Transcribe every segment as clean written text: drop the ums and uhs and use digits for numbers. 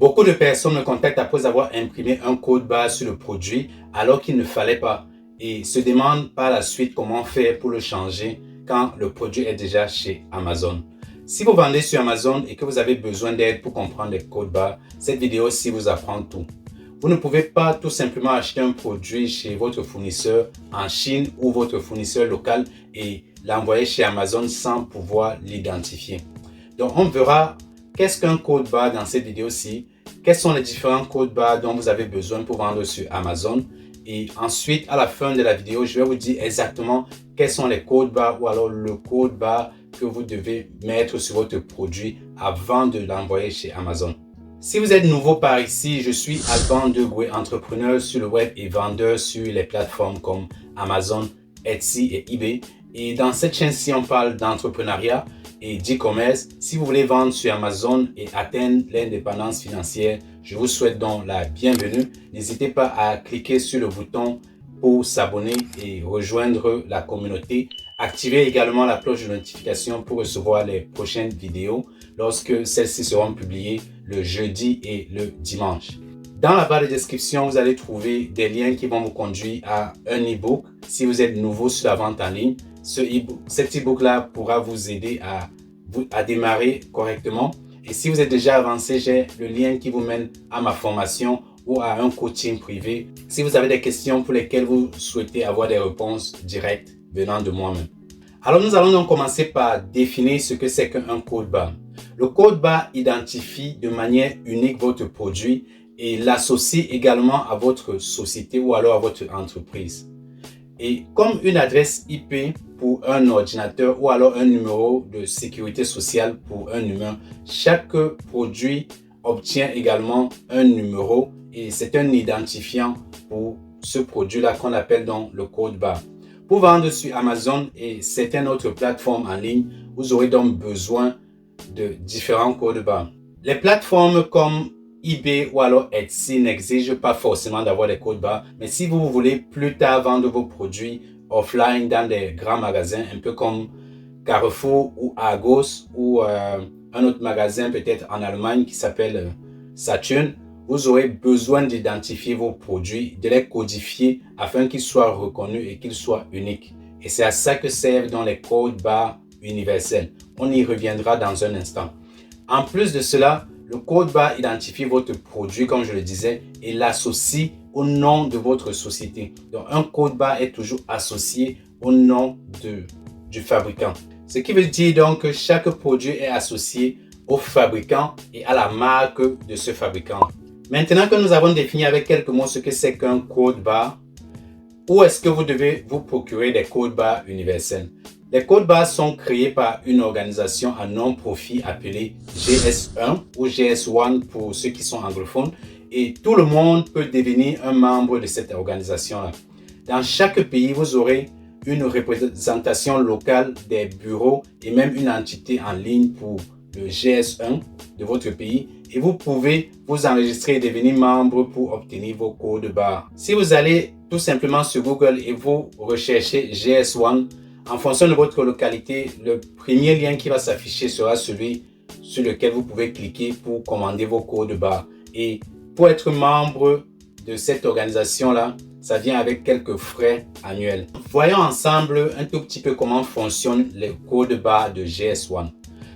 Beaucoup de personnes me contactent après avoir imprimé un code barre sur le produit alors qu'il ne fallait pas et se demandent par la suite comment faire pour le changer quand le produit est déjà chez Amazon. Si vous vendez sur Amazon et que vous avez besoin d'aide pour comprendre les codes barres, cette vidéo-ci vous apprend tout. Vous ne pouvez pas tout simplement acheter un produit chez votre fournisseur en Chine ou votre fournisseur local et l'envoyer chez Amazon sans pouvoir l'identifier. Donc, on verra qu'est-ce qu'un code barre dans cette vidéo-ci, quels sont les différents codes barres dont vous avez besoin pour vendre sur Amazon. Et ensuite, à la fin de la vidéo, je vais vous dire exactement quels sont les codes barres ou alors le code barre que vous devez mettre sur votre produit avant de l'envoyer chez Amazon. Si vous êtes nouveau par ici, je suis Alban Degoué, entrepreneur sur le web et vendeur sur les plateformes comme Amazon, Etsy et eBay. Et dans cette chaîne-ci, on parle d'entrepreneuriat et d'e-commerce. Si vous voulez vendre sur Amazon et atteindre l'indépendance financière, je vous souhaite donc la bienvenue. N'hésitez pas à cliquer sur le bouton pour s'abonner et rejoindre la communauté. Activez également la cloche de notification pour recevoir les prochaines vidéos lorsque celles-ci seront publiées le jeudi et le dimanche. Dans la barre de description, vous allez trouver des liens qui vont vous conduire à un e-book. Si vous êtes nouveau sur la vente en ligne, cet e-book-là pourra vous aider à démarrer correctement. Et si vous êtes déjà avancé, j'ai le lien qui vous mène à ma formation ou à un coaching privé. Si vous avez des questions pour lesquelles vous souhaitez avoir des réponses directes venant de moi-même. Alors, nous allons donc commencer par définir ce que c'est qu'un code barre. Le code barre identifie de manière unique votre produit et l'associe également à votre société ou alors à votre entreprise. Et comme une adresse IP pour un ordinateur ou alors un numéro de sécurité sociale pour un humain, chaque produit obtient également un numéro et c'est un identifiant pour ce produit-là qu'on appelle donc le code barre. Pour vendre sur Amazon et certaines autres plateformes en ligne, vous aurez donc besoin de différents codes barres. Les plateformes comme eBay ou alors Etsy n'exigent pas forcément d'avoir des codes barres, mais si vous voulez plus tard vendre vos produits offline dans des grands magasins, un peu comme Carrefour ou Argos ou un autre magasin peut-être en Allemagne qui s'appelle Saturn, vous aurez besoin d'identifier vos produits, de les codifier afin qu'ils soient reconnus et qu'ils soient uniques. Et c'est à ça que servent donc les codes barres universels. On y reviendra dans un instant. En plus de cela, le code barre identifie votre produit, comme je le disais, et l'associe au nom de votre société. Donc, un code barre est toujours associé au nom du fabricant. Ce qui veut dire donc que chaque produit est associé au fabricant et à la marque de ce fabricant. Maintenant que nous avons défini avec quelques mots ce que c'est qu'un code barre, où est-ce que vous devez vous procurer des codes barres universels? Les codes barres sont créés par une organisation à non-profit appelée GS1 ou GS1 pour ceux qui sont anglophones et tout le monde peut devenir un membre de cette organisation-là. Dans chaque pays, vous aurez une représentation locale des bureaux et même une entité en ligne pour le GS1 de votre pays et vous pouvez vous enregistrer et devenir membre pour obtenir vos codes barres. Si vous allez tout simplement sur Google et vous recherchez GS1, en fonction de votre localité, le premier lien qui va s'afficher sera celui sur lequel vous pouvez cliquer pour commander vos codes barres. Et pour être membre de cette organisation-là, ça vient avec quelques frais annuels. Voyons ensemble un tout petit peu comment fonctionnent les codes barres de GS1.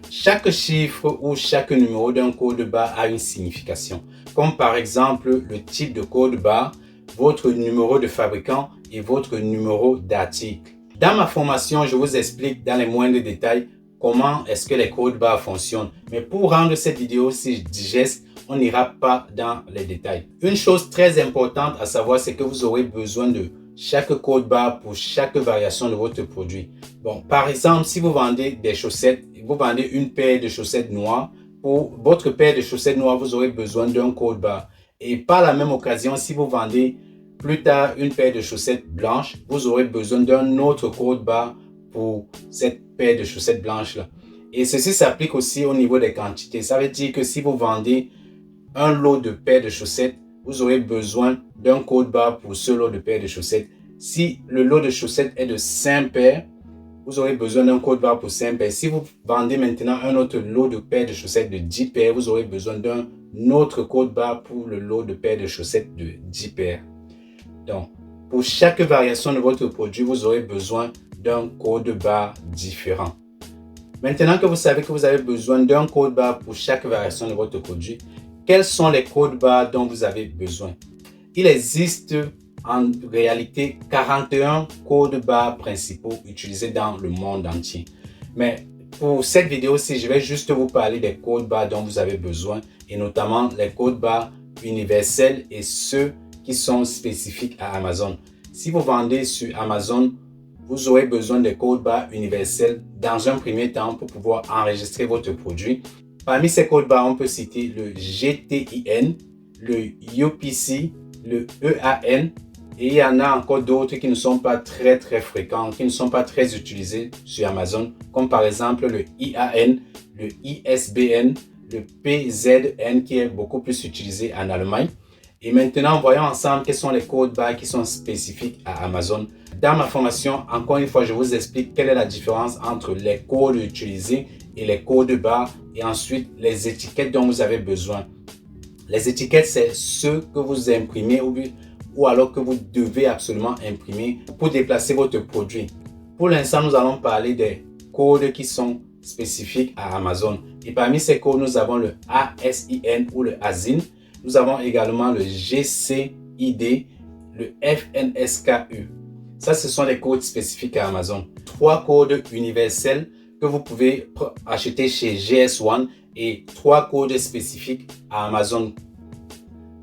Chaque chiffre ou chaque numéro d'un code barre a une signification, comme par exemple le type de code barre, votre numéro de fabricant et votre numéro d'article. Dans ma formation, je vous explique dans les moindres détails comment est-ce que les codes barres fonctionnent. Mais pour rendre cette vidéo si digeste, on n'ira pas dans les détails. Une chose très importante à savoir, c'est que vous aurez besoin de chaque code barre pour chaque variation de votre produit. Bon, par exemple, si vous vendez des chaussettes, vous vendez une paire de chaussettes noires. Pour votre paire de chaussettes noires, vous aurez besoin d'un code barre. Et par la même occasion, si vous vendez plus tard une paire de chaussettes blanches, vous aurez besoin d'un autre code barre pour cette paire de chaussettes blanches-là. Et ceci s'applique aussi au niveau des quantités. Ça veut dire que si vous vendez un lot de paires de chaussettes, vous aurez besoin d'un code barre pour ce lot de paires de chaussettes. Si le lot de chaussettes est de 5 paires vous aurez besoin d'un code barre pour 5 paires. Si vous vendez maintenant un autre lot de paires de chaussettes de 10 paires, vous aurez besoin d'un autre code barre pour le lot de paires de chaussettes de 10 paires. Donc, pour chaque variation de votre produit, vous aurez besoin d'un code barre différent. Maintenant que vous savez que vous avez besoin d'un code barre pour chaque variation de votre produit, quels sont les codes barres dont vous avez besoin? Il existe en réalité 41 codes barres principaux utilisés dans le monde entier. Mais pour cette vidéo-ci, je vais juste vous parler des codes barres dont vous avez besoin et notamment les codes barres universels et ceux qui sont spécifiques à Amazon. Si vous vendez sur Amazon, vous aurez besoin des codes barres universels dans un premier temps pour pouvoir enregistrer votre produit. Parmi ces codes barres, on peut citer le GTIN, le UPC, le EAN et il y en a encore d'autres qui ne sont pas très fréquents, qui ne sont pas très utilisés sur Amazon, comme par exemple le IAN, le ISBN, le PZN qui est beaucoup plus utilisé en Allemagne. Et maintenant, voyons ensemble quels sont les codes barres qui sont spécifiques à Amazon. Dans ma formation, encore une fois, je vous explique quelle est la différence entre les codes utilisés et les codes barres et ensuite les étiquettes dont vous avez besoin. Les étiquettes, c'est ceux que vous imprimez ou alors que vous devez absolument imprimer pour déplacer votre produit. Pour l'instant, nous allons parler des codes qui sont spécifiques à Amazon. Et parmi ces codes, nous avons le ASIN ou le ASIN. Nous avons également le GCID, le FNSKU. Ça, ce sont les codes spécifiques à Amazon. 3 codes universels que vous pouvez acheter chez GS1 et 3 codes spécifiques à Amazon.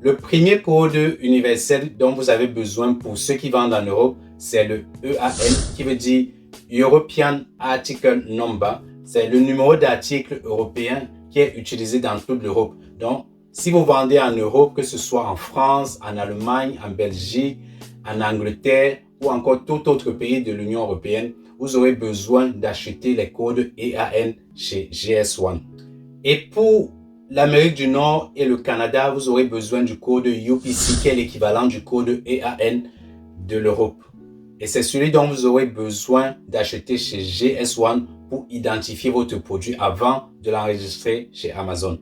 Le premier code universel dont vous avez besoin pour ceux qui vendent en Europe, c'est le EAN qui veut dire European Article Number. C'est le numéro d'article européen qui est utilisé dans toute l'Europe. Donc, si vous vendez en Europe, que ce soit en France, en Allemagne, en Belgique, en Angleterre ou encore tout autre pays de l'Union européenne, vous aurez besoin d'acheter les codes EAN chez GS1. Et pour l'Amérique du Nord et le Canada, vous aurez besoin du code UPC qui est l'équivalent du code EAN de l'Europe. Et c'est celui dont vous aurez besoin d'acheter chez GS1 pour identifier votre produit avant de l'enregistrer chez Amazon.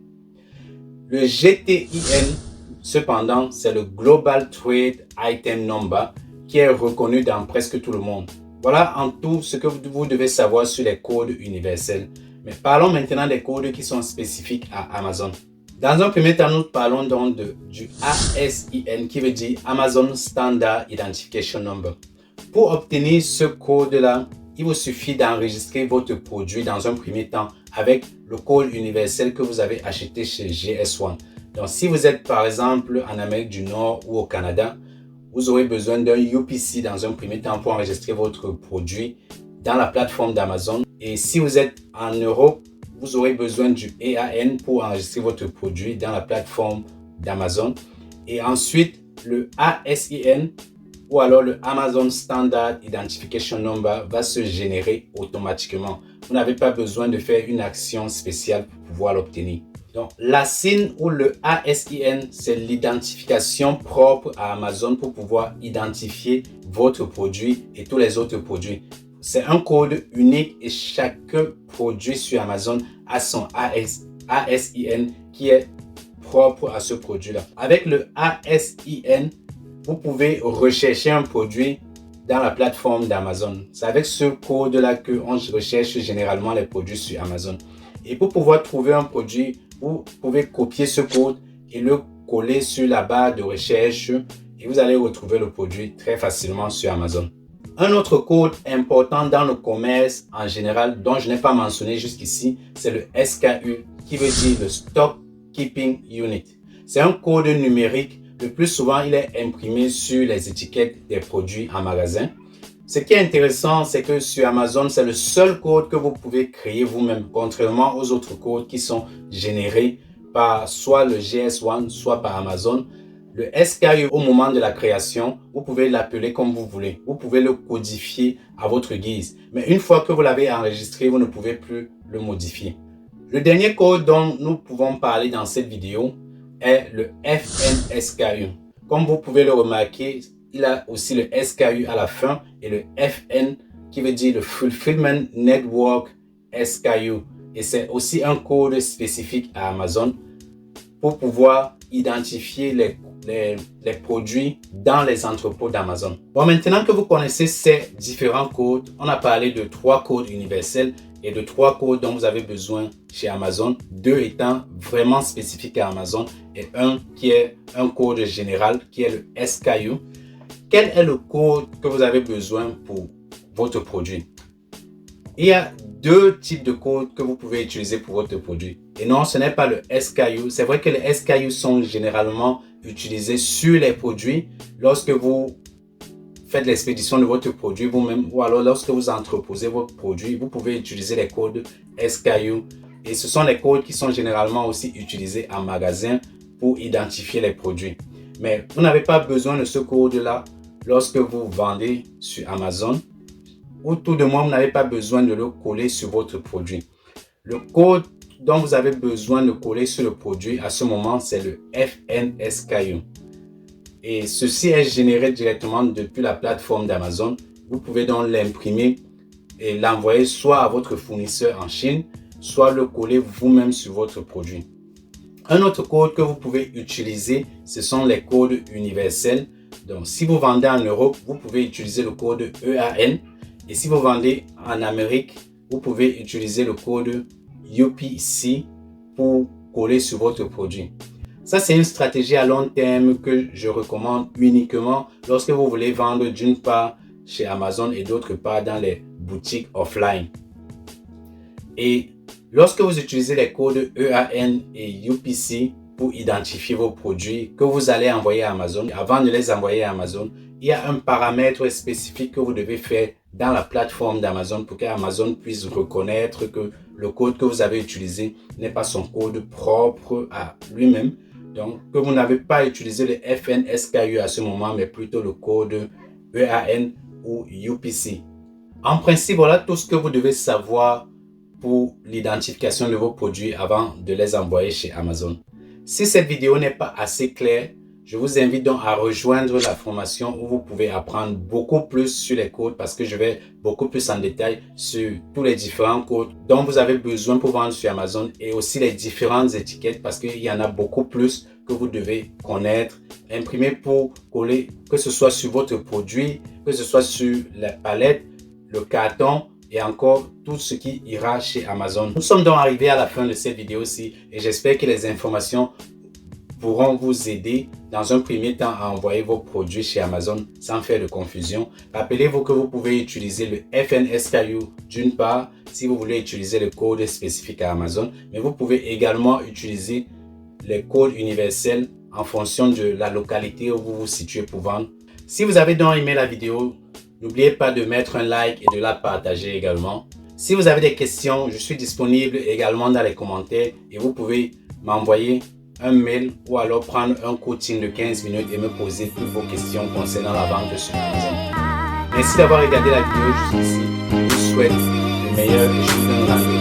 Le GTIN, cependant, c'est le Global Trade Item Number qui est reconnu dans presque tout le monde. Voilà en tout ce que vous devez savoir sur les codes universels. Mais parlons maintenant des codes qui sont spécifiques à Amazon. Dans un premier temps, nous parlons donc du ASIN qui veut dire Amazon Standard Identification Number. Pour obtenir ce code-là, il vous suffit d'enregistrer votre produit dans un premier temps avec le code universel que vous avez acheté chez GS1. Donc, si vous êtes par exemple en Amérique du Nord ou au Canada, vous aurez besoin d'un UPC dans un premier temps pour enregistrer votre produit dans la plateforme d'Amazon. Et si vous êtes en Europe, vous aurez besoin du EAN pour enregistrer votre produit dans la plateforme d'Amazon. Et ensuite, le ASIN ou alors le Amazon Standard Identification Number va se générer automatiquement. Vous n'avez pas besoin de faire une action spéciale pour pouvoir l'obtenir. Donc, l'ASIN ou le ASIN, c'est l'identification propre à Amazon pour pouvoir identifier votre produit et tous les autres produits. C'est un code unique et chaque produit sur Amazon a son ASIN qui est propre à ce produit-là. Avec le ASIN, vous pouvez rechercher un produit dans la plateforme d'Amazon. C'est avec ce code-là qu'on recherche généralement les produits sur Amazon. Et pour pouvoir trouver un produit, vous pouvez copier ce code et le coller sur la barre de recherche et vous allez retrouver le produit très facilement sur Amazon. Un autre code important dans le commerce en général, dont je n'ai pas mentionné jusqu'ici, c'est le SKU, qui veut dire le Stock Keeping Unit. C'est un code numérique. Le plus souvent, il est imprimé sur les étiquettes des produits en magasin. Ce qui est intéressant, c'est que sur Amazon, c'est le seul code que vous pouvez créer vous-même, contrairement aux autres codes qui sont générés par soit le GS1, soit par Amazon. Le SKU, au moment de la création, vous pouvez l'appeler comme vous voulez. Vous pouvez le codifier à votre guise. Mais une fois que vous l'avez enregistré, vous ne pouvez plus le modifier. Le dernier code dont nous pouvons parler dans cette vidéo est le FNSKU. Comme vous pouvez le remarquer, il a aussi le SKU à la fin et le FN qui veut dire le Fulfillment Network SKU. Et c'est aussi un code spécifique à Amazon pour pouvoir identifier les produits dans les entrepôts d'Amazon. Bon, maintenant que vous connaissez ces différents codes, on a parlé de 3 codes universels et de 3 codes dont vous avez besoin chez Amazon, 2 étant vraiment spécifiques à Amazon et un qui est un code général qui est le SKU. Quel est le code que vous avez besoin pour votre produit? Il y a 2 types de codes que vous pouvez utiliser pour votre produit. Et non, ce n'est pas le SKU. C'est vrai que les SKU sont généralement utilisés sur les produits lorsque vous faites l'expédition de votre produit vous-même ou alors lorsque vous entreposez votre produit, vous pouvez utiliser les codes SKU. Et ce sont les codes qui sont généralement aussi utilisés en magasin pour identifier les produits. Mais vous n'avez pas besoin de ce code-là lorsque vous vendez sur Amazon, ou tout de moins, vous n'avez pas besoin de le coller sur votre produit. Le code dont vous avez besoin de coller sur le produit à ce moment, c'est le FNSKU. Et ceci est généré directement depuis la plateforme d'Amazon. Vous pouvez donc l'imprimer et l'envoyer soit à votre fournisseur en Chine, soit le coller vous-même sur votre produit. Un autre code que vous pouvez utiliser, ce sont les codes universels. Donc, si vous vendez en Europe, vous pouvez utiliser le code EAN. Et si vous vendez en Amérique, vous pouvez utiliser le code UPC pour coller sur votre produit. Ça, c'est une stratégie à long terme que je recommande uniquement lorsque vous voulez vendre d'une part chez Amazon et d'autre part dans les boutiques offline. Et lorsque vous utilisez les codes EAN et UPC pour identifier vos produits que vous allez envoyer à Amazon, avant de les envoyer à Amazon, il y a un paramètre spécifique que vous devez faire dans la plateforme d'Amazon pour qu'Amazon puisse reconnaître que le code que vous avez utilisé n'est pas son code propre à lui-même. Donc, que vous n'avez pas utilisé le FNSKU à ce moment, mais plutôt le code EAN ou UPC. En principe, voilà tout ce que vous devez savoir pour l'identification de vos produits avant de les envoyer chez Amazon. Si cette vidéo n'est pas assez claire, je vous invite donc à rejoindre la formation où vous pouvez apprendre beaucoup plus sur les codes parce que je vais beaucoup plus en détail sur tous les différents codes dont vous avez besoin pour vendre sur Amazon et aussi les différentes étiquettes parce qu'il y en a beaucoup plus que vous devez connaître, imprimer pour coller, que ce soit sur votre produit, que ce soit sur la palette, le carton et encore tout ce qui ira chez Amazon. Nous sommes donc arrivés à la fin de cette vidéo-ci et j'espère que les informations pourront vous aider dans un premier temps à envoyer vos produits chez Amazon sans faire de confusion. Rappelez-vous que vous pouvez utiliser le FNSKU d'une part si vous voulez utiliser le code spécifique à Amazon, mais vous pouvez également utiliser les codes universels en fonction de la localité où vous vous situez pour vendre. Si vous avez donc aimé la vidéo, n'oubliez pas de mettre un like et de la partager également. Si vous avez des questions, je suis disponible également dans les commentaires et vous pouvez m'envoyer un mail ou alors prendre un coaching de 15 minutes et me poser toutes vos questions concernant la vente sur Amazon. Merci d'avoir regardé la vidéo jusqu'ici. Je vous souhaite le meilleur et je vous donne rendez-vous